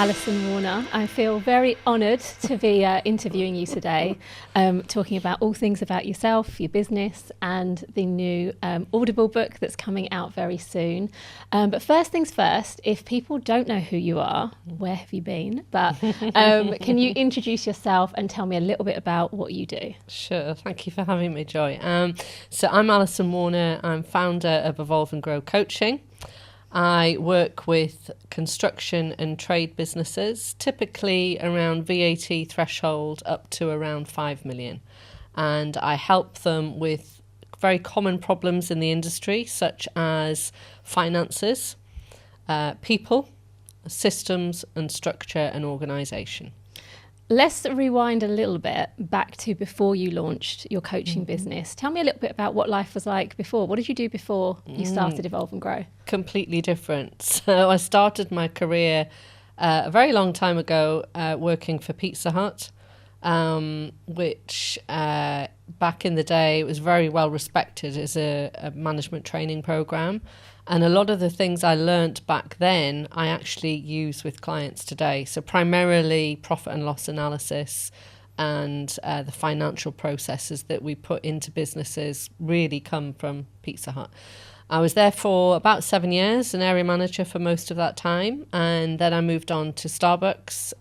Alison Warner. I feel very honoured to be interviewing you today, talking about all things about yourself, your business, and the new Audible book that's coming out very soon. But first things first, if people don't know who you are, where have you been? But can you introduce yourself and tell me a little bit about what you do? Sure, thank you for having me, Joy. So I'm Alison Warner. I'm founder of Evolve and Grow Coaching. I work with construction and trade businesses, typically around VAT threshold up to around 5 million. And I help them with very common problems in the industry, such as finances, people, systems and structure and organisation. Let's rewind a little bit back to before you launched your coaching business. Tell me a little bit about what life was like before. What did you do before you started Evolve and Grow? Completely different. So I started my career a very long time ago working for Pizza Hut, which back in the day was very well respected as a management training program. And a lot of the things I learnt back then, I actually use with clients today. So primarily profit and loss analysis and the financial processes that we put into businesses really come from Pizza Hut. I was there for about 7 years, an area manager for most of that time. And then I moved on to Starbucks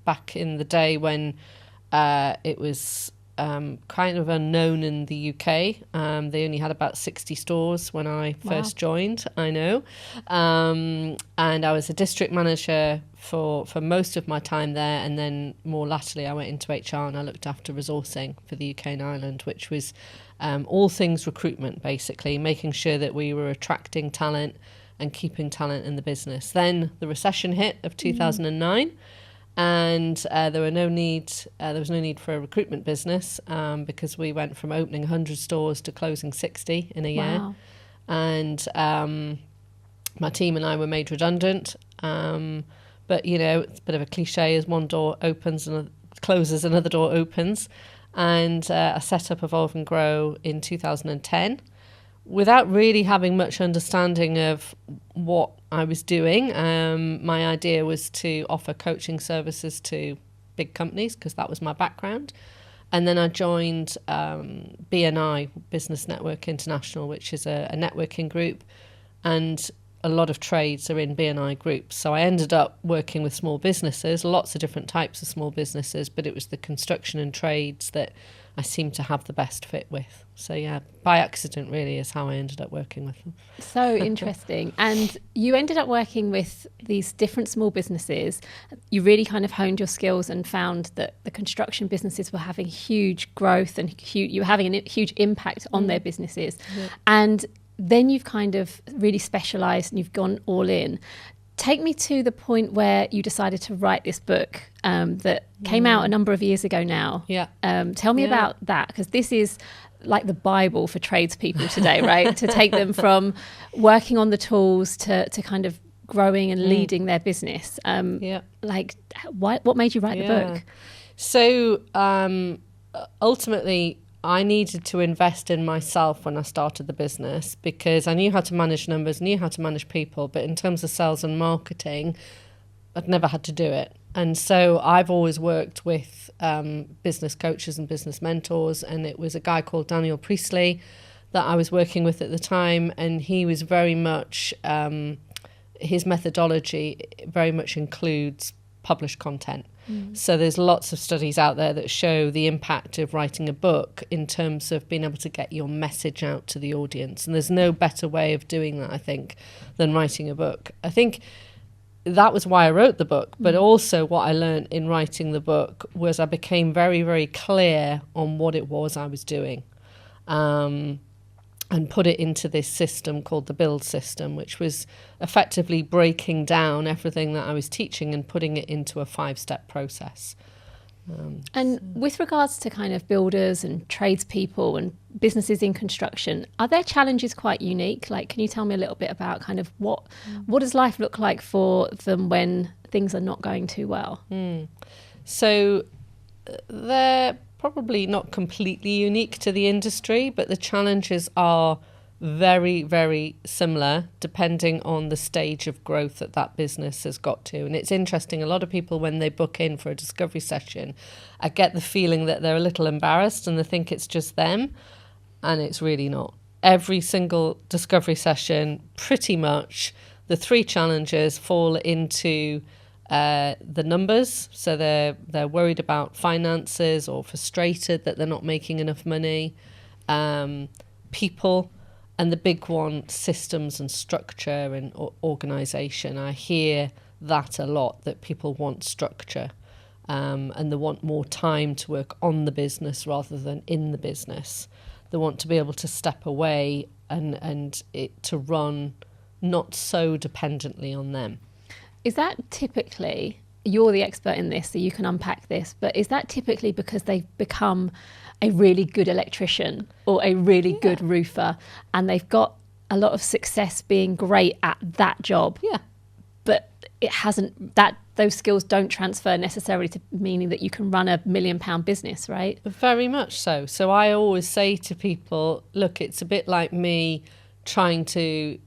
back in the day when it was kind of unknown in the UK. They only had about 60 stores when I first joined, I know. And I was a district manager for most of my time there. And then more latterly, I went into HR and I looked after resourcing for the UK and Ireland, which was all things recruitment, basically, making sure that we were attracting talent and keeping talent in the business. Then the recession hit of 2009. And there was no need for a recruitment business because we went from opening 100 stores to closing 60 in a year. And my team and I were made redundant. But, you know, it's a bit of a cliche, as one door opens and closes, another door opens. And I set up Evolve and Grow in 2010. Without really having much understanding of what I was doing, my idea was to offer coaching services to big companies because that was my background. And then I joined BNI, Business Network International, which is a networking group. And a lot of trades are in BNI groups. So I ended up working with small businesses, lots of different types of small businesses, but it was the construction and trades that I seemed to have the best fit with. So yeah, by accident really is how I ended up working with them. So interesting. And you ended up working with these different small businesses. You really kind of honed your skills and found that the construction businesses were having huge growth and you were having a huge impact on their businesses. Yeah. And then you've kind of really specialised and you've gone all in. Take me to the point where you decided to write this book that came out a number of years ago now. Yeah. Tell me about that, because this is like the Bible for tradespeople today, right? To take them from working on the tools to kind of growing and leading their business. Like, what made you write the book? So ultimately, I needed to invest in myself when I started the business because I knew how to manage numbers, knew how to manage people, but in terms of sales and marketing, I'd never had to do it. And so I've always worked with business coaches and business mentors, and it was a guy called Daniel Priestley that I was working with at the time, and he was very much, his methodology very much includes published content. So there's lots of studies out there that show the impact of writing a book in terms of being able to get your message out to the audience. And there's no better way of doing that, I think, than writing a book. I think that was why I wrote the book. But also what I learned in writing the book was I became very, very clear on what it was I was doing. And put it into this system called the Build system, which was effectively breaking down everything that I was teaching and putting it into a 5-step process. With regards to kind of builders and tradespeople and businesses in construction, are their challenges quite unique? Like, can you tell me a little bit about kind of what does life look like for them when things are not going too well? So they're probably not completely unique to the industry, but the challenges are very, very similar depending on the stage of growth that business has got to. And it's interesting, a lot of people, when they book in for a discovery session, I get the feeling that they're a little embarrassed and they think it's just them, and it's really not. Every single discovery session, pretty much, the 3 challenges fall into the numbers. So they're worried about finances or frustrated that they're not making enough money. People, and the big one, systems and structure and organisation. I hear that a lot, that people want structure, and they want more time to work on the business rather than in the business. They want to be able to step away and it to run not so dependently on them. Is that typically, you're the expert in this, so you can unpack this, but is that typically because they've become a really good electrician or a really good roofer, and they've got a lot of success being great at that job? Yeah. But it hasn't, those skills don't transfer necessarily to meaning that you can run £1 million business, right? Very much so. So I always say to people, look, it's a bit like me trying to,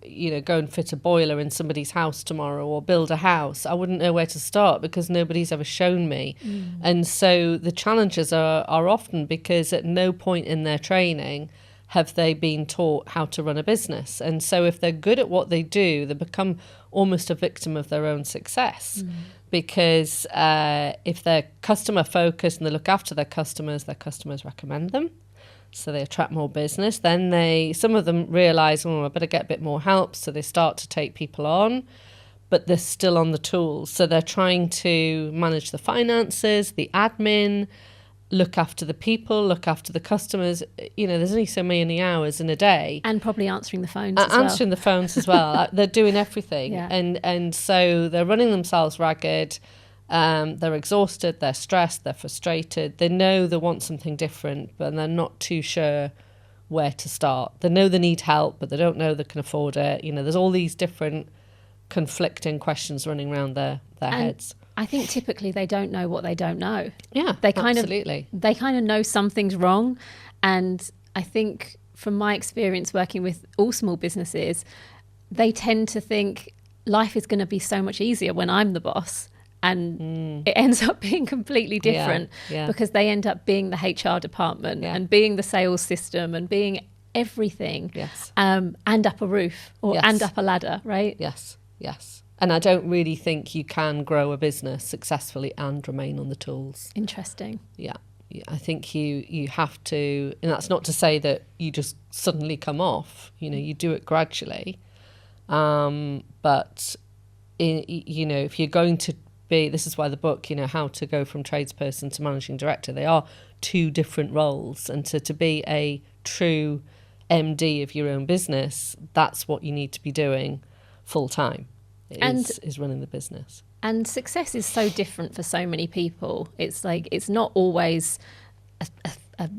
go and fit a boiler in somebody's house tomorrow or build a house. I wouldn't know where to start because nobody's ever shown me. And so the challenges are often because at no point in their training have they been taught how to run a business. And so if they're good at what they do, they become almost a victim of their own success. Because if they're customer focused and they look after their customers recommend them. So they attract more business. Then some of them realise, I better get a bit more help. So they start to take people on, but they're still on the tools. So they're trying to manage the finances, the admin, look after the people, look after the customers. There's only so many hours in a day. And probably answering the phones as well. Answering the phones as well. They're doing everything. Yeah. And so they're running themselves ragged. They're exhausted, they're stressed, they're frustrated. They know they want something different, but they're not too sure where to start. They know they need help, but they don't know they can afford it. There's all these different conflicting questions running around their heads. I think typically they don't know what they don't know. Yeah, absolutely. They kind of know something's wrong. And I think from my experience working with all small businesses, they tend to think life is going to be so much easier when I'm the boss. And it ends up being completely different because they end up being the HR department and being the sales system and being everything, and up a roof and up a ladder, right? Yes. And I don't really think you can grow a business successfully and remain on the tools. Interesting. Yeah. I think you have to, and that's not to say that you just suddenly come off. You do it gradually, but if you're going to this is why the book, how to go from tradesperson to managing director, they are 2 different roles. And to be a true MD of your own business, that's what you need to be doing full time, is running the business. And success is so different for so many people. It's like, it's not always a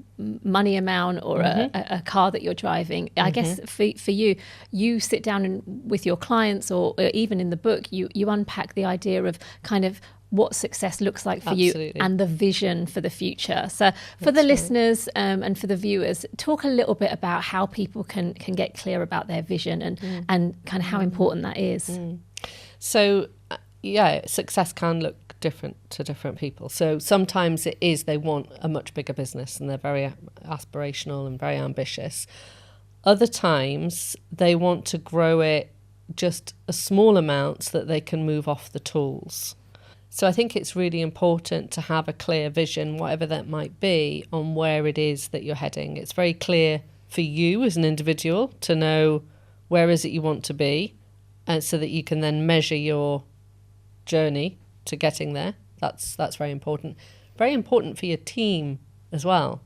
money amount or a car that you're driving. I guess for you sit down with your clients or even in the book, you unpack the idea of kind of what success looks like for you and the vision for the future. So for the listeners and for the viewers, talk a little bit about how people can get clear about their vision and kind of how important that is. So success can look different to different people. So sometimes it is they want a much bigger business and they're very aspirational and very ambitious. Other times they want to grow it just a small amount so that they can move off the tools. So I think it's really important to have a clear vision, whatever that might be, on where it is that you're heading. It's very clear for you as an individual to know where is it you want to be, and so that you can then measure your journey to getting there. That's very important. Very important for your team as well.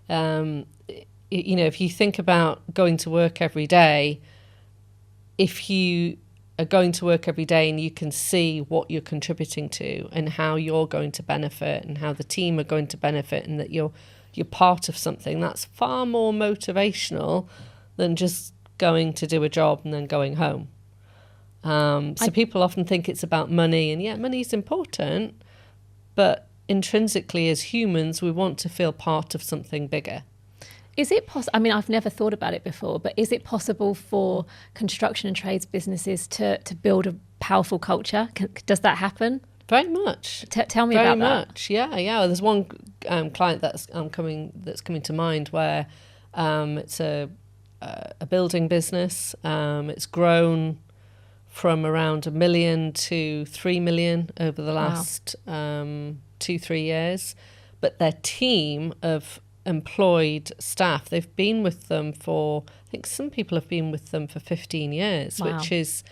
If you think about going to work every day, if you are going to work every day and you can see what you're contributing to and how you're going to benefit and how the team are going to benefit and that you're part of something, that's far more motivational than just going to do a job and then going home. So people often think it's about money, and money is important, but intrinsically as humans, we want to feel part of something bigger. Is it possible? I mean, I've never thought about it before, but is it possible for construction and trades businesses to build a powerful culture? Does that happen? Very much. Tell me about that. Very much. Yeah. Well, there's one client that's coming to mind where it's a building business. It's grown from around 1 million to 3 million over the last 2-3 years. But their team of employed staff, they've been with them for, I think some people have been with them for 15 years, which is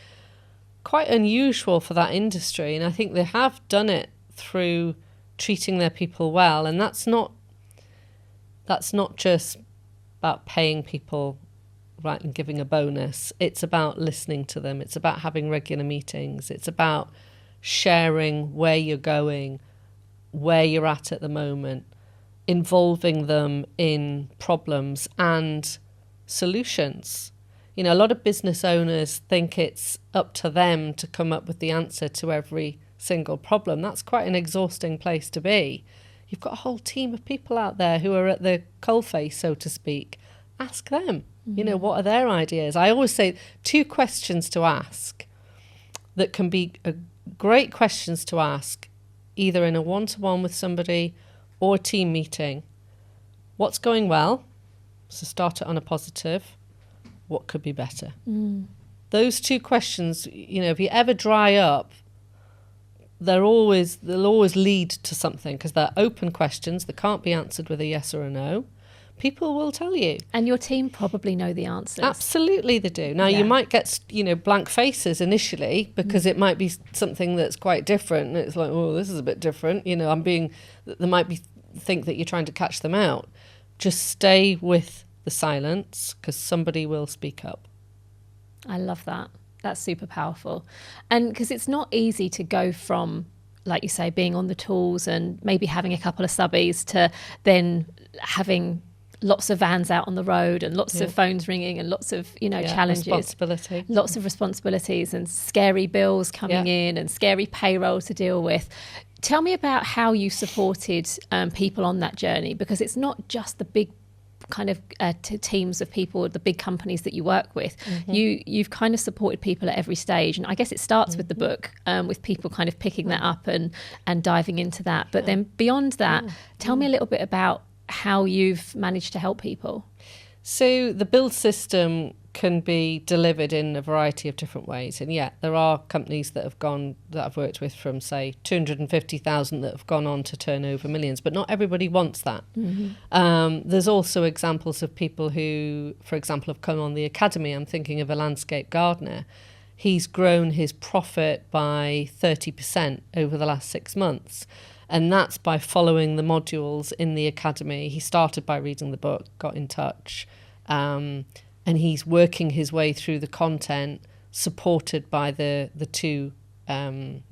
quite unusual for that industry. And I think they have done it through treating their people well. And that's not just about paying people right and giving a bonus. It's about listening to them. It's about having regular meetings. It's about sharing where you're going, where you're at the moment, involving them in problems and solutions. You know, a lot of business owners think it's up to them to come up with the answer to every single problem. That's quite an exhausting place to be. You've got a whole team of people out there who are at the coalface, so to speak. Ask them, you know, what are their ideas? I always say 2 questions to ask that can be great questions to ask, either in a one-to-one with somebody or a team meeting. What's going well? So start it on a positive. What could be better? Those 2 questions, you know, if you ever dry up, they'll always lead to something, because they're open questions. They can't be answered with a yes or a no. People will tell you. And your team probably know the answers. Absolutely they do. Now, you might get, you know, blank faces initially, because it might be something that's quite different. It's like, oh, this is a bit different. You know, they might think that you're trying to catch them out. Just stay with the silence, because somebody will speak up. I love that. That's super powerful. And because it's not easy to go from, like you say, being on the tools and maybe having a couple of subbies to then having lots of vans out on the road and lots of phones ringing and lots of, you know, challenges. Lots of responsibilities and scary bills coming in and scary payroll to deal with. Tell me about how you supported people on that journey, because it's not just the big kind of teams of people, the big companies that you work with. You've kind of supported people at every stage, and I guess it starts with the book, with people kind of picking that up and diving into that. But then beyond that, tell me a little bit about how you've managed to help people. So the build system can be delivered in a variety of different ways. And there are companies that I've worked with from, say, 250,000 that have gone on to turn over millions, but not everybody wants that. There's also examples of people who, for example, have come on the academy. I'm thinking of a landscape gardener. He's grown his profit by 30% over the last 6 months. And that's by following the modules in the academy. He started by reading the book, got in touch, and he's working his way through the content, supported by the 2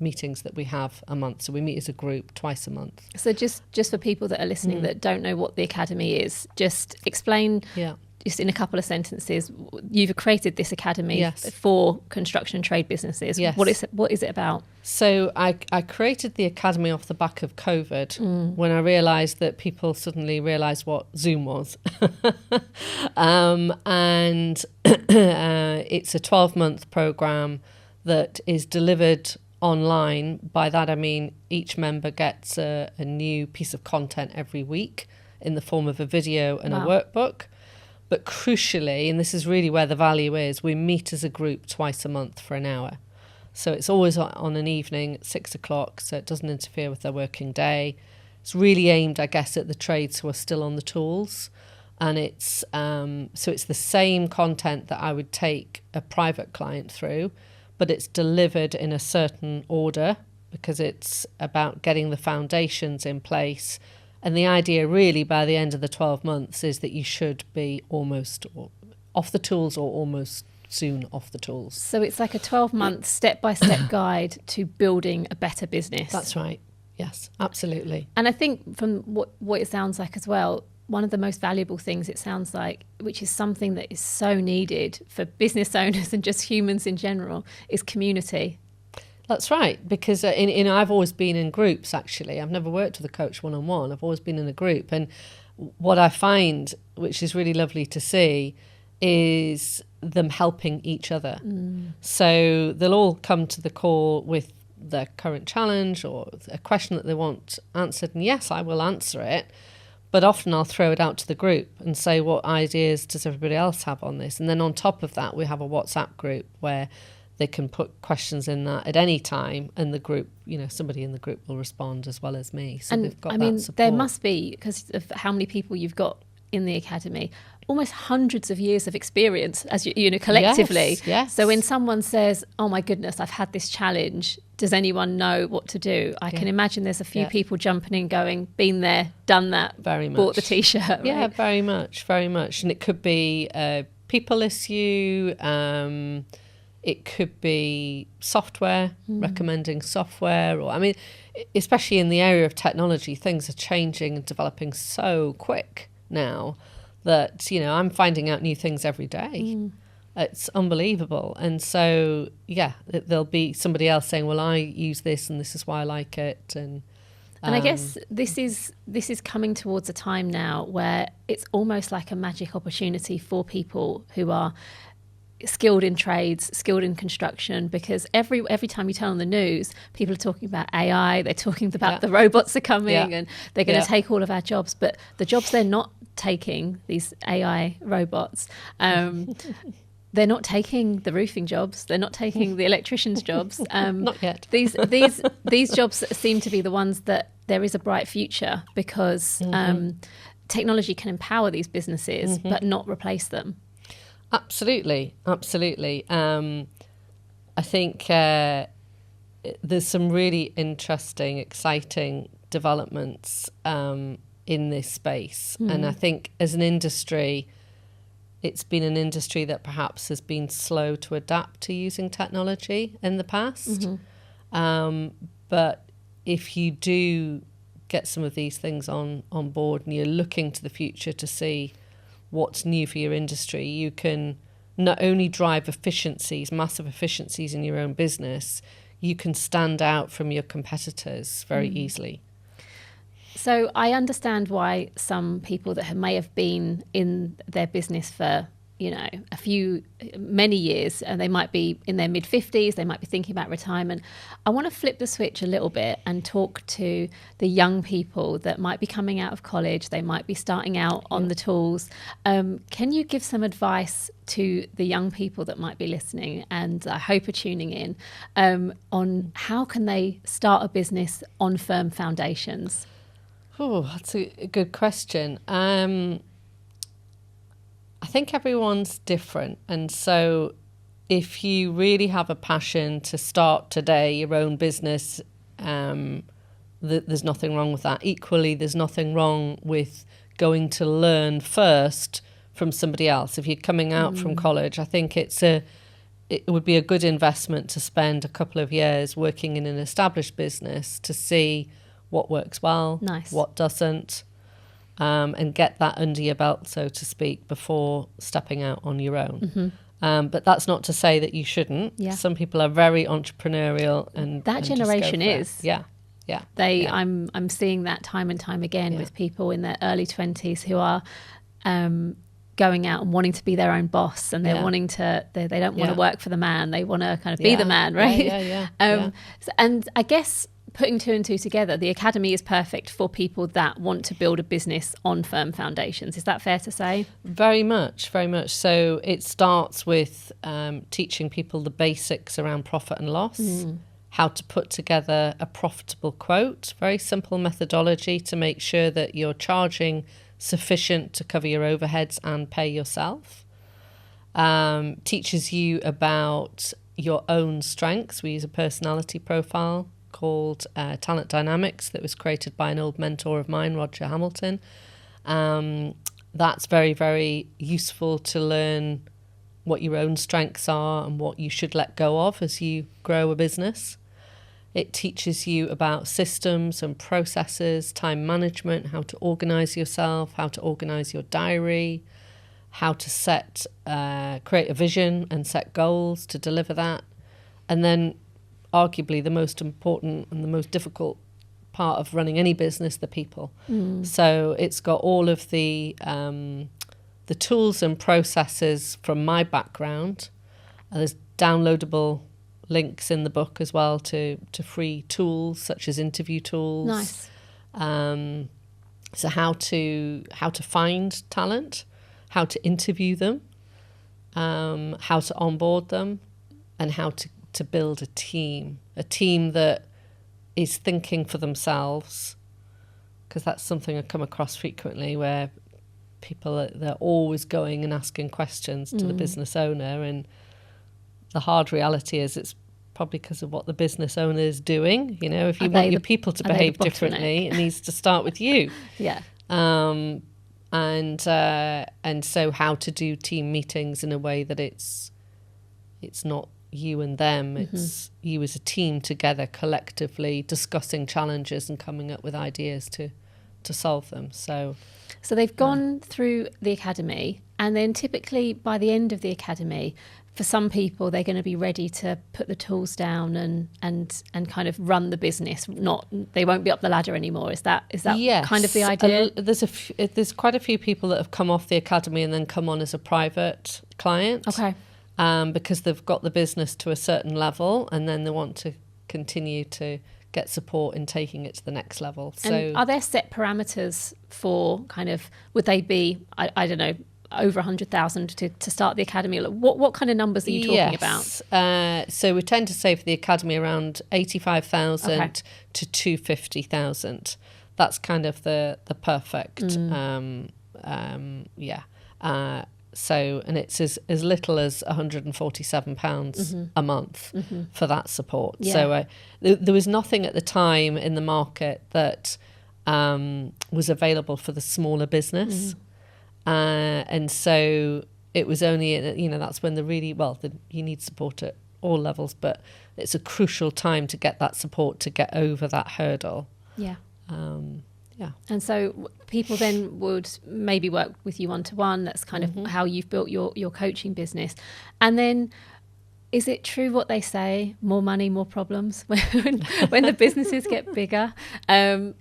meetings that we have a month. So we meet as a group twice a month. So just for people that are listening that don't know what the academy is, just explain just in a couple of sentences. You've created this academy for construction and trade businesses. What is it about? So I created the academy off the back of COVID, when I realised that people suddenly realised what Zoom was. And it's a 12-month programme that is delivered online. By that I mean each member gets a new piece of content every week in the form of a video and a workbook. But crucially, and this is really where the value is, we meet as a group twice a month for an hour. So it's always on an evening at 6 o'clock, so it doesn't interfere with their working day. It's really aimed, I guess, at the trades who are still on the tools. And it's so it's the same content that I would take a private client through, but it's delivered in a certain order, because it's about getting the foundations in place. And the idea really by the end of the 12 months is that you should be almost off the tools or almost soon off the tools. So it's like a 12-month step-by-step guide to building a better business. That's right. Yes, absolutely. And I think from what it sounds like as well, one of the most valuable things it sounds like, which is something that is so needed for business owners and just humans in general, is community. That's right, because I've always been in groups, actually. I've never worked with a coach one-on-one. I've always been in a group. And what I find, which is really lovely to see, is them helping each other. So they'll all come to the call with their current challenge or a question that they want answered, and yes, I will answer it, but often I'll throw it out to the group and say, what ideas does everybody else have on this? And then on top of that, we have a WhatsApp group where they can put questions in that at any time, and the group, somebody in the group will respond as well as me. So and they've got I mean, that support. there must be, because of how many people you've got in the academy, almost hundreds of years of experience as collectively. Yes. So when someone says, oh my goodness, I've had this challenge, does anyone know what to do? I can imagine there's a few people jumping in going, been there, done that, very much. Bought the t-shirt. Right? Yeah, very much. And it could be a people issue, it could be software, recommending software, or especially in the area of technology, things are changing and developing so quick now that, I'm finding out new things every day. It's unbelievable. And so, there'll be somebody else saying, well, I use this and this is why I like it. And I guess this is coming towards a time now where it's almost like a magic opportunity for people who are skilled in trades, skilled in construction, because every time you turn on the news, people are talking about AI, they're talking about the robots are coming and they're going to take all of our jobs. But the jobs they're not taking, these AI robots, they're not taking the roofing jobs, they're not taking the electricians' jobs. Not yet. These jobs seem to be the ones that there is a bright future, because technology can empower these businesses but not replace them. Absolutely. I think there's some really interesting, exciting developments in this space. And I think as an industry, it's been an industry that perhaps has been slow to adapt to using technology in the past. But if you do get some of these things on board and you're looking to the future to see what's new for your industry, you can not only drive efficiencies, massive efficiencies in your own business, you can stand out from your competitors very easily. So I understand why some people that may have been in their business for, many years, and they might be in their mid-50s, they might be thinking about retirement. I want to flip the switch a little bit and talk to the young people that might be coming out of college, they might be starting out on the tools. Can you give some advice to the young people that might be listening, and I hope are tuning in, on how can they start a business on firm foundations? Oh, that's a good question. I think everyone's different. And so if you really have a passion to start today your own business, there's nothing wrong with that. Equally, there's nothing wrong with going to learn first from somebody else. If you're coming out from college, I think it would be a good investment to spend a couple of years working in an established business to see what works well, what doesn't, and get that under your belt, so to speak, before stepping out on your own. But that's not to say that you shouldn't. Some people are very entrepreneurial, and that generation is. I'm seeing that time and time again with people in their early 20s who are going out and wanting to be their own boss, and they're wanting to. They don't want to work for the man. They want to kind of be the man, right? And I guess, putting two and two together, the Academy is perfect for people that want to build a business on firm foundations. Is that fair to say? Very much, very much. So it starts with teaching people the basics around profit and loss, how to put together a profitable quote, very simple methodology to make sure that you're charging sufficient to cover your overheads and pay yourself. Teaches you about your own strengths. We use a personality profile called Talent Dynamics that was created by an old mentor of mine, Roger Hamilton. That's very, very useful to learn what your own strengths are and what you should let go of as you grow a business. It teaches you about systems and processes, time management, how to organize yourself, how to organize your diary, how to create a vision and set goals to deliver that. And then arguably the most important and the most difficult part of running any business, the people. So it's got all of the tools and processes from my background. There's downloadable links in the book as well to free tools such as interview tools. Nice. So how to find talent, how to interview them, how to onboard them, and how to build a team that is thinking for themselves, because that's something I come across frequently where people, they're always going and asking questions to the business owner, and the hard reality is it's probably because of what the business owner is doing. You know, if you want your people to behave differently, it needs to start with you. Yeah. And so how to do team meetings in a way that it's not you and them, it's you as a team together collectively discussing challenges and coming up with ideas to solve them. So they've gone through the academy, and then typically by the end of the academy, for some people, they're going to be ready to put the tools down and kind of run the business. They won't be up the ladder anymore. Is that yes, kind of the idea? There's quite a few people that have come off the academy and then come on as a private client. Okay. Because they've got the business to a certain level, and then they want to continue to get support in taking it to the next level. So, and are there set parameters for kind of, would they be, I don't know, over 100,000 to start the academy? What kind of numbers are you talking about? So we tend to say for the academy around 85,000 to 250,000. That's kind of the perfect. So, and it's as little as £147 a month for that support. Yeah. So there was nothing at the time in the market that was available for the smaller business. And so it was only, that's when you need support at all levels, but it's a crucial time to get that support to get over that hurdle. Yeah. Yeah. And so people then would maybe work with you one-to-one. That's kind of how you've built your coaching business. And then is it true what they say, more money, more problems? when the businesses get bigger,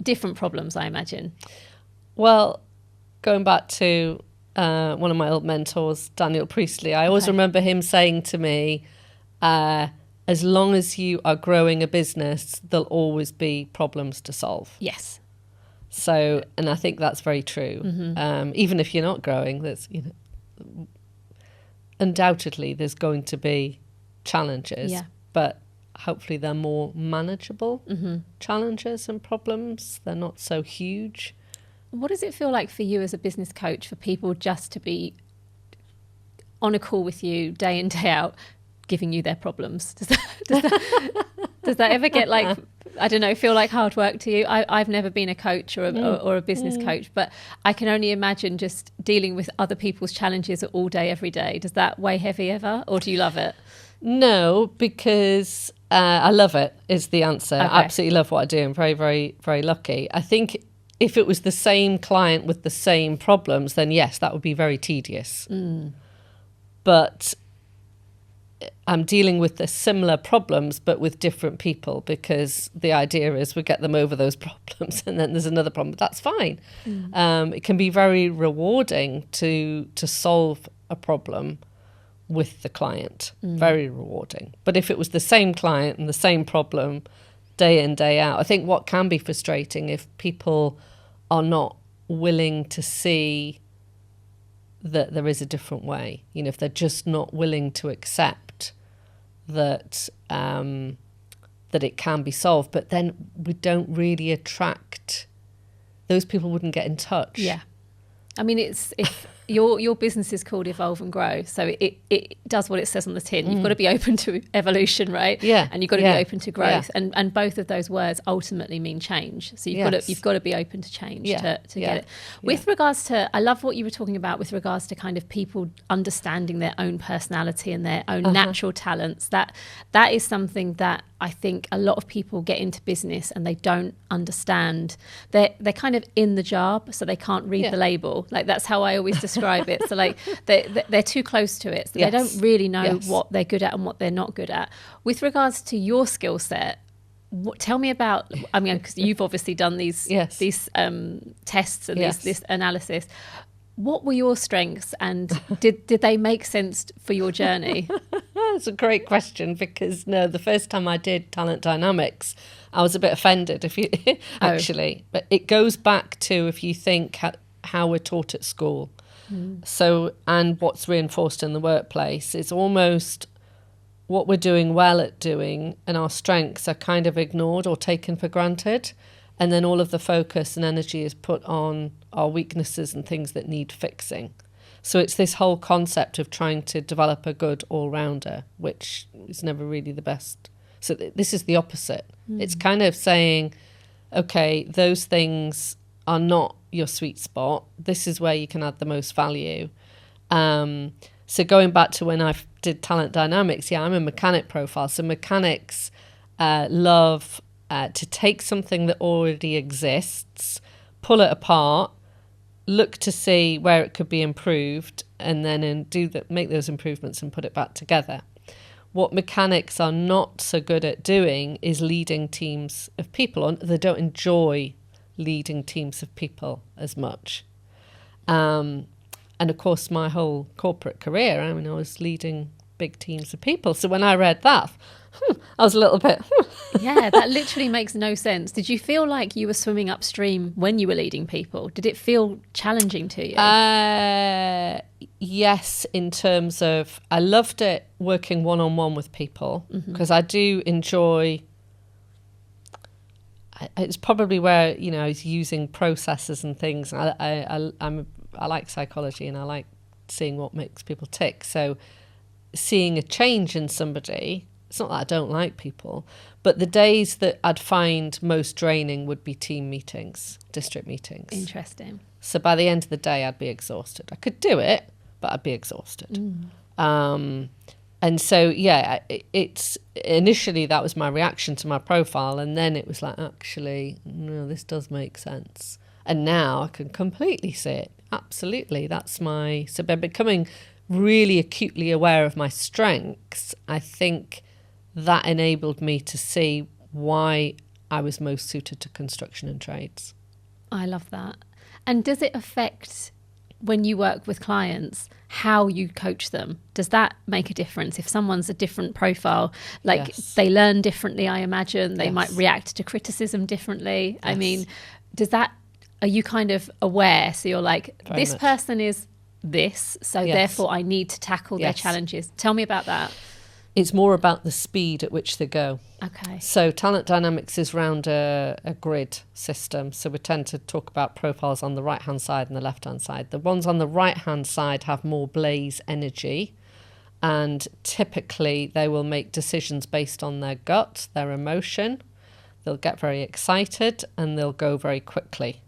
different problems, I imagine. Well, going back to one of my old mentors, Daniel Priestley, I always remember him saying to me, as long as you are growing a business, there'll always be problems to solve. Yes. So, and I think that's very true. Even if you're not growing, there's, undoubtedly there's going to be challenges, but hopefully they're more manageable challenges and problems. They're not so huge. What does it feel like for you as a business coach for people just to be on a call with you day in, day out, giving you their problems? Does that ever get like, I don't know, feel like hard work to you? I've never been a coach or a business coach, but I can only imagine just dealing with other people's challenges all day, every day. Does that weigh heavy ever, or do you love it? No, because I love it is the answer. Okay. I absolutely love what I do. I'm very, very, very lucky. I think if it was the same client with the same problems, then yes, that would be very tedious. But I'm dealing with the similar problems, but with different people, because the idea is we get them over those problems and then there's another problem. But that's fine. It can be very rewarding to solve a problem with the client. Very rewarding. But if it was the same client and the same problem day in, day out, I think what can be frustrating if people are not willing to see that there is a different way. If they're just not willing to accept that that it can be solved, but then we don't really attract, those people wouldn't get in touch. Yeah. I mean, if your business is called Evolve and Grow, so it does what it says on the tin. You've got to be open to evolution, right? Yeah. And you've got to be open to growth, and both of those words ultimately mean change. So you've got to be open to change to get it. With regards to, I love what you were talking about with regards to kind of people understanding their own personality and their own natural talents. That is something that I think a lot of people get into business and they don't understand. They're kind of in the job, so they can't read the label. Like, that's how I always describe it. So like they're too close to it. So they don't really know what they're good at and what they're not good at. With regards to your skill set, Tell me about, I mean, because you've obviously done these tests and this analysis. What were your strengths, and did they make sense for your journey? That's a great question, because the first time I did talent dynamics, I was a bit offended actually. But it goes back to, if you think how we're taught at school. So, and what's reinforced in the workplace, it's almost what we're doing well at doing and our strengths are kind of ignored or taken for granted. And then all of the focus and energy is put on our weaknesses and things that need fixing. So it's this whole concept of trying to develop a good all-rounder, which is never really the best. So this is the opposite. It's kind of saying, okay, those things are not your sweet spot. This is where you can add the most value. So going back to when I did talent dynamics, I'm a mechanic profile. So mechanics love to take something that already exists, pull it apart, look to see where it could be improved, and then make those improvements and put it back together. What mechanics are not so good at doing is leading teams of people. They don't enjoy leading teams of people as much. And of course, my whole corporate career, I was leading big teams of people. So when I read that, I was a little bit... Yeah, that literally makes no sense. Did you feel like you were swimming upstream when you were leading people? Did it feel challenging to you? Yes, in terms of, I loved it working one-on-one with people, because I do enjoy... It's probably where, I was using processes and things. I like psychology, and I like seeing what makes people tick. So seeing a change in somebody... It's not that I don't like people, but the days that I'd find most draining would be team meetings, district meetings. Interesting. So by the end of the day, I'd be exhausted. I could do it, but I'd be exhausted. And so, it's initially that was my reaction to my profile. And then it was like, actually, no, this does make sense. And now I can completely see it. Absolutely. So by becoming really acutely aware of my strengths, I think that enabled me to see why I was most suited to construction and trades. I love that. And does it affect, when you work with clients, how you coach them? Does that make a difference? If someone's a different profile, they learn differently, I imagine, they might react to criticism differently. I mean, are you kind of aware? So you're like, very this much. Person is this, so therefore I need to tackle their challenges. Tell me about that. It's more about the speed at which they go. Okay. So talent dynamics is around a grid system. So we tend to talk about profiles on the right-hand side and the left-hand side. The ones on the right-hand side have more blaze energy, and typically they will make decisions based on their gut, their emotion. They'll get very excited and they'll go very quickly.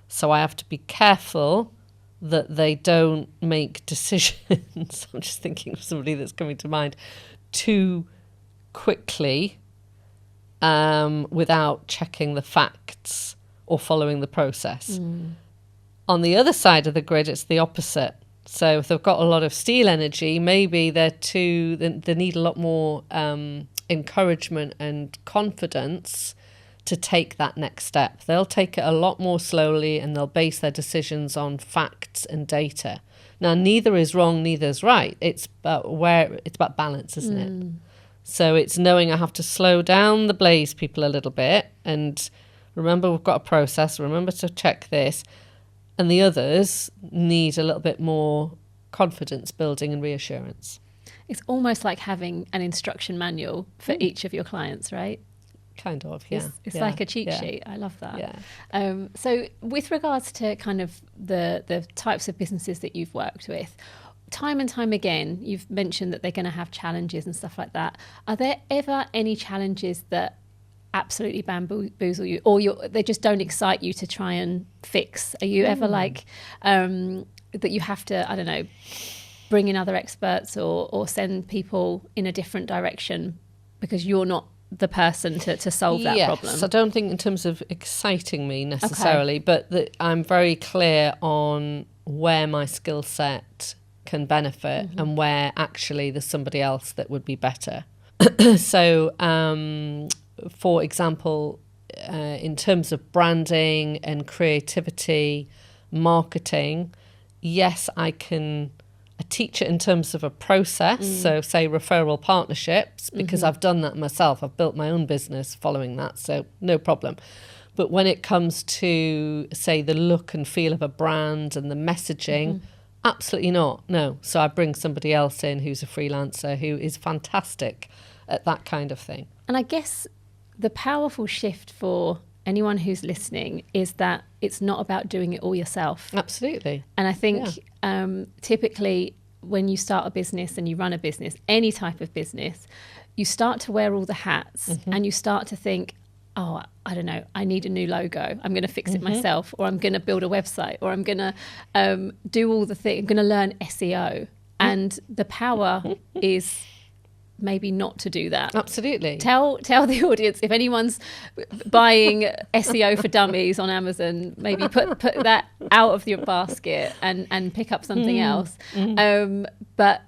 So I have to be careful that they don't make decisions. I'm just thinking of somebody that's coming to mind, too quickly without checking the facts or following the process. On the other side of the grid, it's the opposite. So if they've got a lot of steel energy, maybe they need a lot more encouragement and confidence to take that next step. They'll take it a lot more slowly, and they'll base their decisions on facts and data. Now, neither is wrong, neither is right. It's about balance, isn't it? So it's knowing I have to slow down the blaze people a little bit, and remember we've got a process, remember to check this. And the others need a little bit more confidence building and reassurance. It's almost like having an instruction manual for each of your clients, right? Kind of, yeah. It's like a cheat sheet. I love that. Yeah. So with regards to kind of the types of businesses that you've worked with, time and time again, you've mentioned that they're going to have challenges and stuff like that. Are there ever any challenges that absolutely bamboozle you, or they just don't excite you to try and fix? Are you ever like that you have to, I don't know, bring in other experts or send people in a different direction because you're not the person to solve that problem? Yes, I don't think in terms of exciting me necessarily, but that I'm very clear on where my skill set can benefit and where actually there's somebody else that would be better. So for example, in terms of branding and creativity, marketing, yes, I teach it in terms of a process. So say referral partnerships, because I've done that myself. I've built my own business following that, so no problem. But when it comes to, say, the look and feel of a brand and the messaging, absolutely not, no. So I bring somebody else in who's a freelancer who is fantastic at that kind of thing. And I guess the powerful shift for anyone who's listening is that it's not about doing it all yourself. Absolutely. And I think typically when you start a business and you run a business, any type of business, you start to wear all the hats and you start to think, oh, I don't know, I need a new logo. I'm going to fix it myself, or I'm going to build a website, or I'm going to do all the things. I'm going to learn SEO. And the power is maybe not to do that. Absolutely. Tell the audience, if anyone's buying SEO for dummies on Amazon, maybe put that out of your basket and pick up something else. But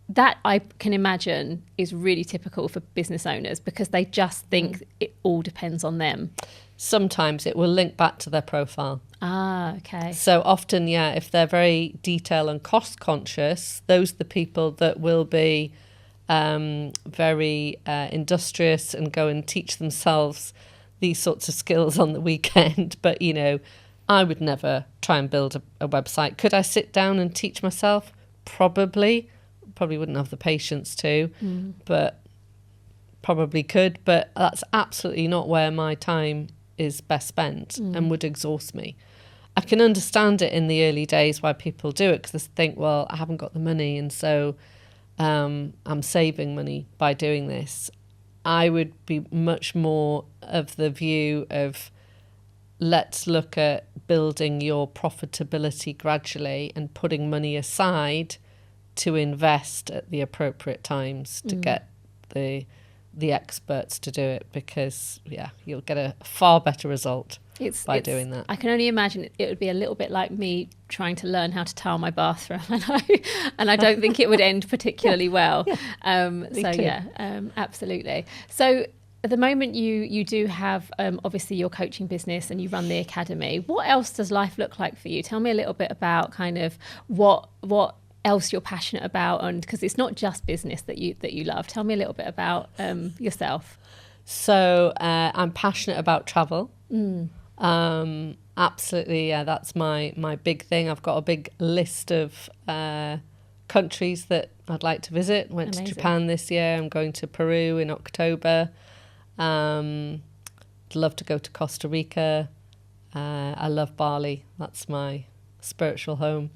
that, I can imagine, is really typical for business owners, because they just think it all depends on them. Sometimes it will link back to their profile. Ah, okay. So often, if they're very detail and cost conscious, those are the people that will be very industrious and go and teach themselves these sorts of skills on the weekend. But, I would never try and build a website. Could I sit down and teach myself? Probably wouldn't have the patience to, but probably could. But that's absolutely not where my time is best spent and would exhaust me. I can understand it in the early days why people do it, because they think, well, I haven't got the money, and so I'm saving money by doing this. I would be much more of the view of, let's look at building your profitability gradually and putting money aside to invest at the appropriate times to get the experts to do it, because you'll get a far better result by doing that. I can only imagine it would be a little bit like me trying to learn how to tile my bathroom, and I don't think it would end particularly well. Absolutely. So at the moment you do have obviously your coaching business and you run the academy. What else does life look like for you? Tell me a little bit about kind of what else you're passionate about, and because it's not just business that you love. Tell me a little bit about yourself. So I'm passionate about travel. Absolutely, that's my big thing. I've got a big list of countries that I'd like to visit. Went to Japan this year. I'm going to Peru in October. I'd love to go to Costa Rica. I love Bali. That's my spiritual home.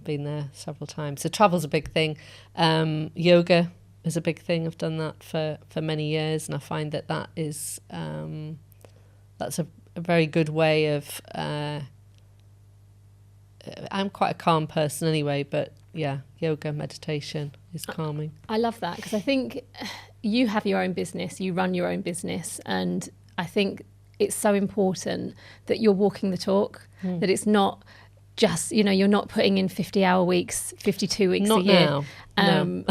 Been there several times. So travel's a big thing. Yoga is a big thing. I've done that for many years, and I find that is that's a very good way of I'm quite a calm person anyway, but yoga, meditation is calming. I love that, because I think you have your own business, you run your own business, and I think it's so important that you're walking the talk, that it's not just, you're not putting in 50-hour weeks, 52 weeks not a year. Now. No.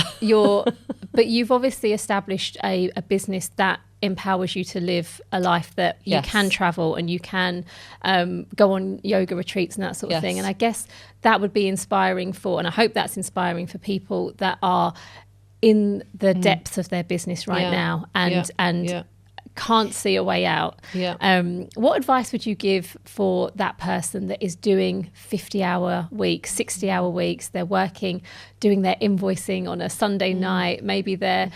But you've obviously established a business that empowers you to live a life that you can travel and you can go on yoga retreats and that sort of thing. And I guess that would be inspiring for, and I hope that's inspiring for people that are in the depths of their business right now and can't see a way out. What advice would you give for that person that is doing 50-hour weeks, 60-hour weeks? They're working, doing their invoicing on a Sunday night. Maybe they're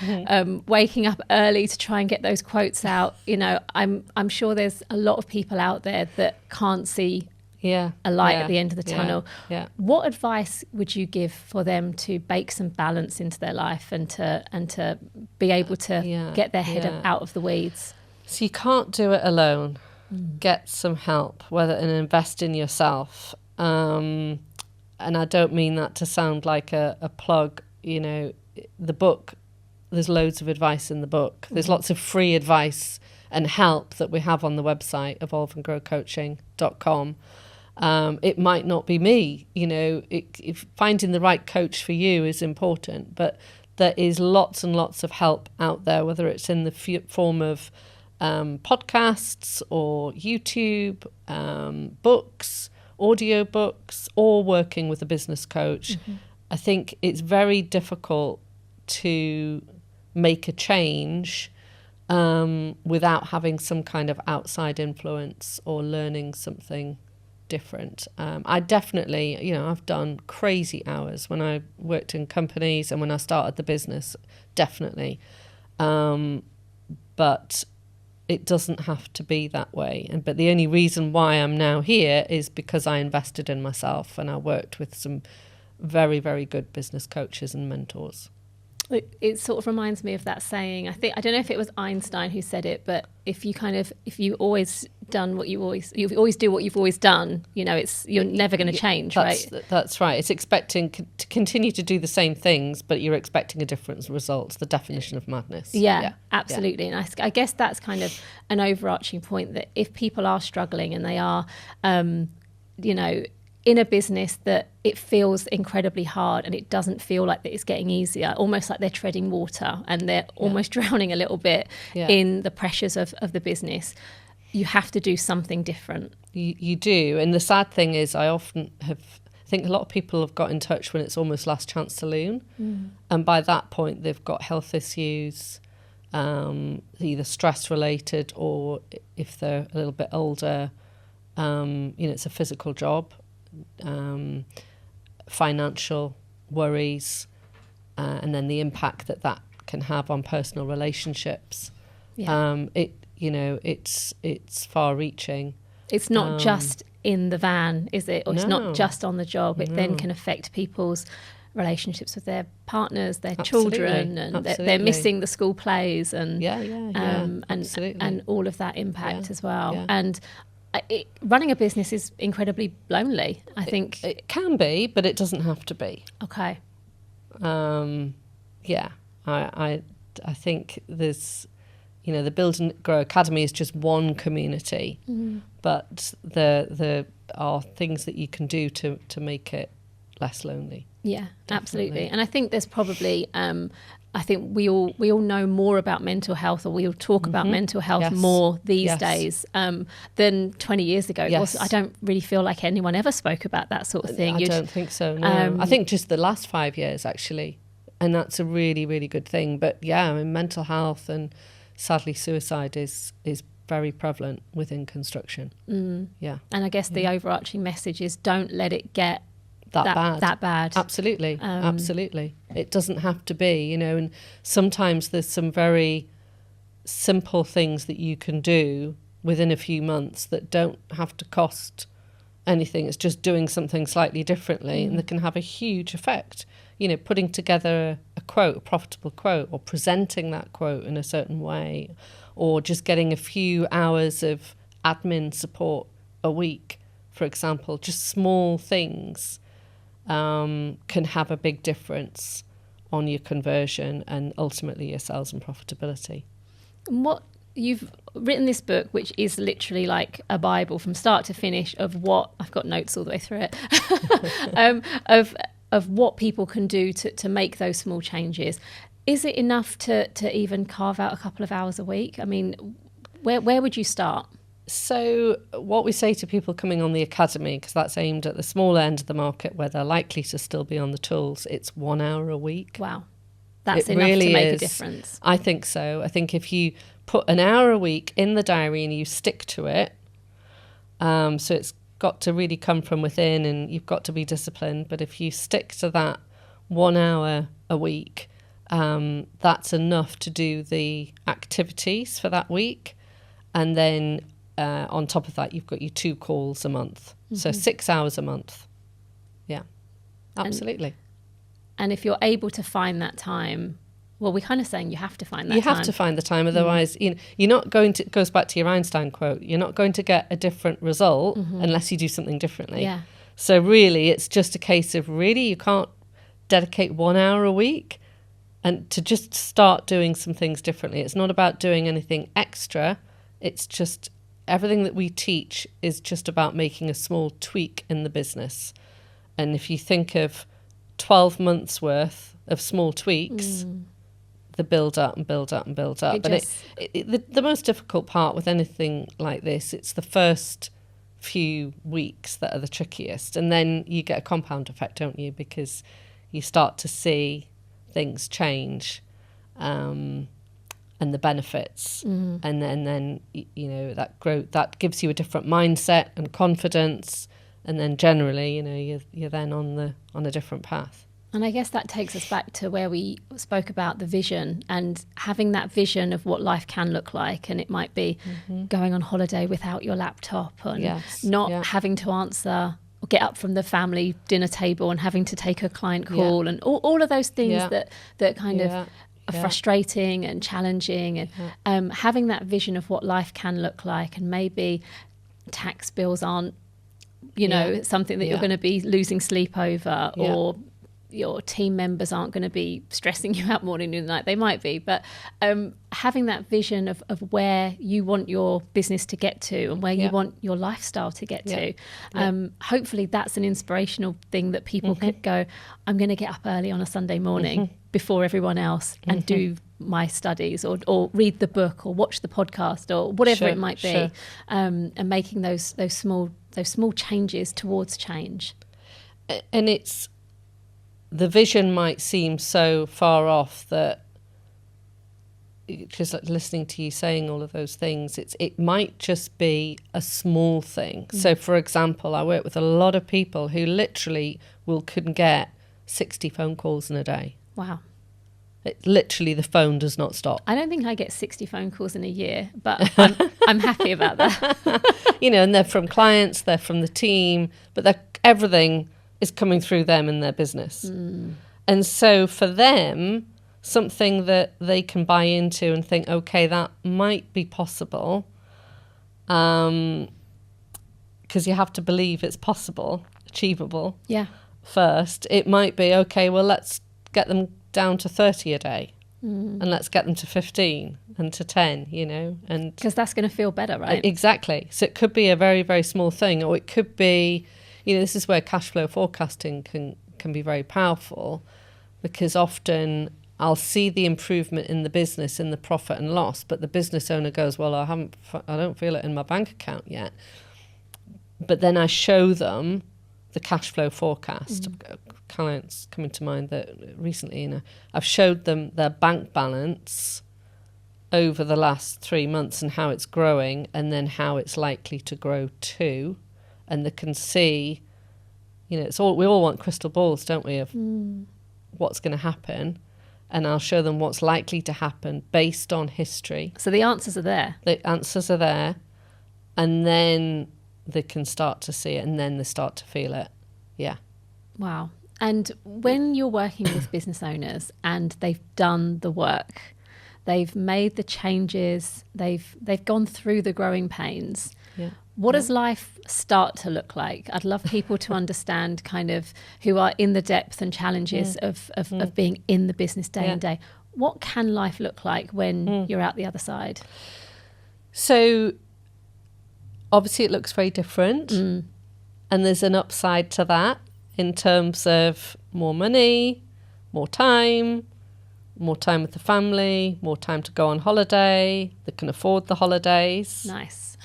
waking up early to try and get those quotes out. I'm sure there's a lot of people out there that can't see a light at the end of the tunnel. What advice would you give for them to bake some balance into their life and to be able to get their head out of the weeds? So you can't do it alone. Get some help, and invest in yourself. And I don't mean that to sound like a plug. The book, there's loads of advice in the book. There's lots of free advice and help that we have on the website, evolveandgrowcoaching.com. It might not be me, if finding the right coach for you is important, but there is lots and lots of help out there, whether it's in the form of podcasts or YouTube, books, audio books, or working with a business coach. I think it's very difficult to make a change without having some kind of outside influence or learning something different. I definitely, I've done crazy hours when I worked in companies and when I started the business, definitely. But it doesn't have to be that way. But the only reason why I'm now here is because I invested in myself and I worked with some very, very good business coaches and mentors. It sort of reminds me of that saying. I don't know if it was Einstein who said it, but if you always do what you've always done, you're never going to change, right? That's right. It's expecting to continue to do the same things, but you're expecting a different result. The definition of madness. Yeah, absolutely. And I guess that's kind of an overarching point, that if people are struggling and they are, in a business that it feels incredibly hard and it doesn't feel like that it's getting easier, almost like they're treading water and they're almost drowning a little bit in the pressures of the business, you have to do something different. You do. And the sad thing is, I think a lot of people have got in touch when it's almost last chance saloon. And by that point, they've got health issues, either stress related, or if they're a little bit older, it's a physical job. Financial worries, and then the impact that can have on personal relationships. It's far-reaching. It's not just in the van, is it? Or it's not just on the job. It then can affect people's relationships with their partners, their children, and they're missing the school plays, and and all of that impact as well. And running a business is incredibly lonely, I think. It can be, but it doesn't have to be. Okay. I think there's, the Build and Grow Academy is just one community, but there are things that you can do to make it less lonely. Yeah, definitely. Absolutely. And I think there's probably I think we all know more about mental health, or we'll talk about mental health more these days than 20 years ago. I don't really feel like anyone ever spoke about that sort of thing. I don't think so, no. I think just the last 5 years, actually. And that's a really, really good thing. But mental health and sadly suicide is very prevalent within construction. Yeah. And I guess the overarching message is, don't let it get that bad. Absolutely. Absolutely. It doesn't have to be, and sometimes there's some very simple things that you can do within a few months that don't have to cost anything. It's just doing something slightly differently, and that can have a huge effect. Putting together a quote, a profitable quote, or presenting that quote in a certain way, or just getting a few hours of admin support a week, for example. Just small things can have a big difference on your conversion and ultimately your sales and profitability. What you've written this book, which is literally like a Bible from start to finish of what I've got notes all the way through it of what people can do to make those small changes. Is it enough to even carve out a couple of hours a week? I mean, where would you start? So what we say to people coming on the academy, because that's aimed at the smaller end of the market where they're likely to still be on the tools, it's 1 hour a week. Wow. That's enough to make a difference. I think so. I think if you put an hour a week in the diary and you stick to it, so it's got to really come from within and you've got to be disciplined. But if you stick to that 1 hour a week, that's enough to do the activities for that week. And then on top of that, you've got your 2 calls a month. So 6 hours a month. Yeah, absolutely. And if you're able to find that time, well, we're kind of saying you have to find that time. You have to find the time, otherwise, you're not going to, it goes back to your Einstein quote, you're not going to get a different result unless you do something differently. Yeah. So really, it's just a case of you can't dedicate 1 hour a week and to just start doing some things differently. It's not about doing anything extra. It's just everything that we teach is just about making a small tweak in the business. And if you think of 12 months worth of small tweaks, the build up and build up and build up. The most difficult part with anything like this, it's the first few weeks that are the trickiest. And then you get a compound effect, don't you? Because you start to see things change, and the benefits. And then you know, that growth, that gives you a different mindset and confidence. And then generally, you know, you're then on a different path. And I guess that takes us back to where we spoke about the vision and having that vision of what life can look like. And it might be going on holiday without your laptop and not having to answer or get up from the family dinner table and having to take a client call and all of those things that kind of are frustrating and challenging. And having that vision of what life can look like, and maybe tax bills aren't, you know, something that you're going to be losing sleep over, or your team members aren't going to be stressing you out morning and night. They might be, but having that vision of where you want your business to get to and where you want your lifestyle to get to. Hopefully that's an inspirational thing that people could go, I'm going to get up early on a Sunday morning before everyone else and do my studies or read the book or watch the podcast or whatever it might be, and making those small changes towards change. And it's, the vision might seem so far off that, just like listening to you saying all of those things, it might just be a small thing. So for example, I work with a lot of people who literally couldn't get 60 phone calls in a day. Wow. Literally the phone does not stop. I don't think I get 60 phone calls in a year, but I'm happy about that. You know, and they're from clients, they're from the team, but everything is coming through them in their business. And so for them, something that they can buy into and think, okay, that might be possible, because you have to believe it's possible, achievable first. It might be, okay, well, let's get them down to 30 a day, and let's get them to 15 and to 10, you know. And because that's going to feel better, right? Exactly. So it could be a very, very small thing, or it could be, you know, this is where cash flow forecasting can be very powerful, because often I'll see the improvement in the business, in the profit and loss, but the business owner goes, well, I don't feel it in my bank account yet. But then I show them the cash flow forecast. Clients coming to mind that recently, you know, I've showed them their bank balance over the last 3 months and how it's growing, and then how it's likely to grow too. And they can see, you know, we all want crystal balls, don't we, of what's going to happen. And I'll show them what's likely to happen based on history. So the answers are there. The answers are there. And then they can start to see it, and then they start to feel it. Yeah. Wow. And when you're working with business owners and they've done the work, they've made the changes, they've gone through the growing pains, what does life start to look like? I'd love people to understand, kind of, who are in the depth and challenges of being in the business day and day. What can life look like when you're out the other side? So obviously it looks very different, and there's an upside to that in terms of more money, more time with the family, more time to go on holiday. They can afford the holidays. Nice.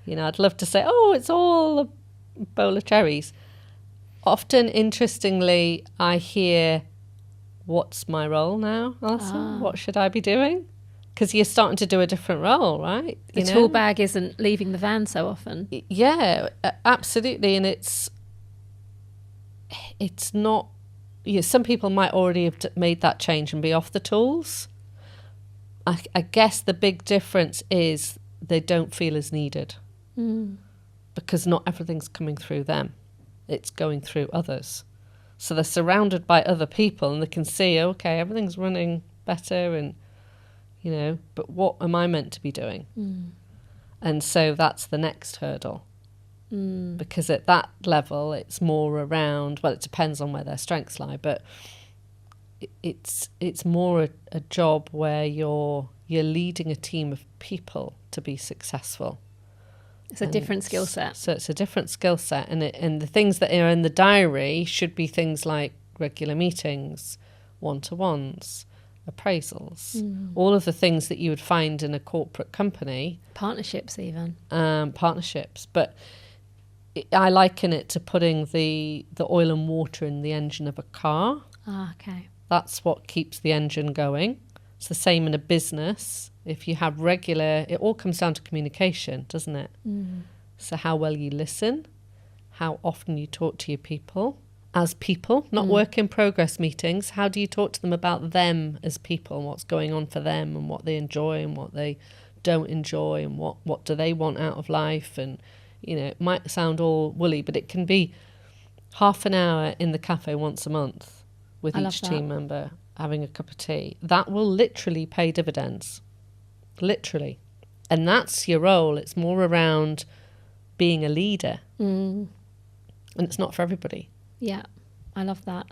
You know, I'd love to say, oh, it's all a bowl of cherries. Often, interestingly, I hear, what's my role now, Alison? What should I be doing? Because you're starting to do a different role, right? The tool bag isn't leaving the van so often. Yeah, absolutely. And it's not, you know, some people might already have made that change and be off the tools. I guess the big difference is they don't feel as needed, because not everything's coming through them. It's going through others. So they're surrounded by other people and they can see, okay, everything's running better, and, you know, but what am I meant to be doing? And so that's the next hurdle. Because at that level, it's more around, well, it depends on where their strengths lie, but it's more a job where you're leading a team of people to be successful. It's a different skill set. So it's a different skill set, and the things that are in the diary should be things like regular meetings, one-to-ones, appraisals, all of the things that you would find in a corporate company. Partnerships even. Partnerships. But I liken it to putting the oil and water in the engine of a car. Okay. That's what keeps the engine going. It's the same in a business. If you have regular, it all comes down to communication, doesn't it? So how well you listen, how often you talk to your people as people, not work in progress meetings. How do you talk to them about them as people and what's going on for them and what they enjoy and what they don't enjoy and what do they want out of life? And, you know, it might sound all woolly, but it can be half an hour in the cafe once a month with each team member having a cup of tea. That will literally pay dividends. Literally. And that's your role. It's more around being a leader. And it's not for everybody. Yeah, I love that.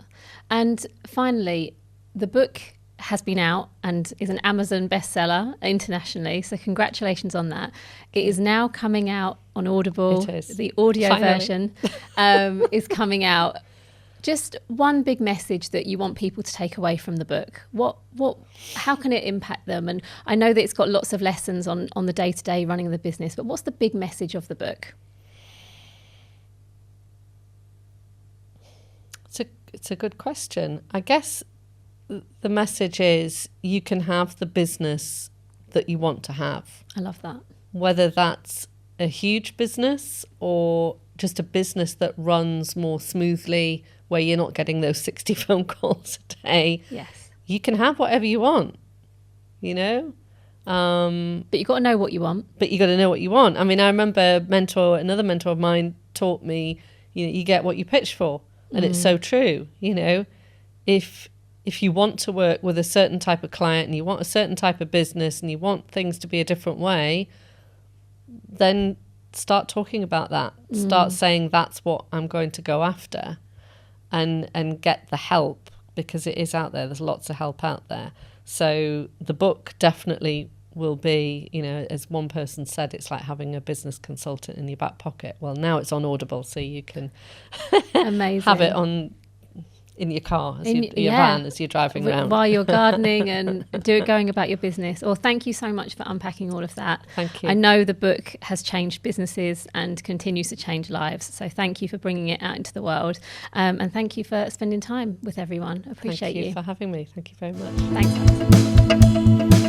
And finally, the book has been out and is an Amazon bestseller internationally. So congratulations on that. It is now coming out on Audible. It is. The audio Finally. version is coming out. Just one big message that you want people to take away from the book. How can it impact them? And I know that it's got lots of lessons on the day-to-day running of the business, but what's the big message of the book? It's a good question. I guess the message is you can have the business that you want to have. I love that. Whether that's a huge business or just a business that runs more smoothly, where you're not getting those 60 phone calls a day. Yes. You can have whatever you want, you know? But you've got to know what you want. But you got to know what you want. I mean, I remember another mentor of mine taught me, you know, you get what you pitch for. And it's so true, you know, if you want to work with a certain type of client and you want a certain type of business and you want things to be a different way, then start talking about that. Start saying that's what I'm going to go after and get the help, because it is out there. There's lots of help out there. So the book definitely will be, you know, as one person said, it's like having a business consultant in your back pocket. Well, now it's on Audible, so you can have it on in your car, your van as you're driving around. While you're gardening and going about your business. Well, thank you so much for unpacking all of that. Thank you. I know the book has changed businesses and continues to change lives. So thank you for bringing it out into the world. And thank you for spending time with everyone. Appreciate you. Thank you for having me. Thank you very much. Thanks.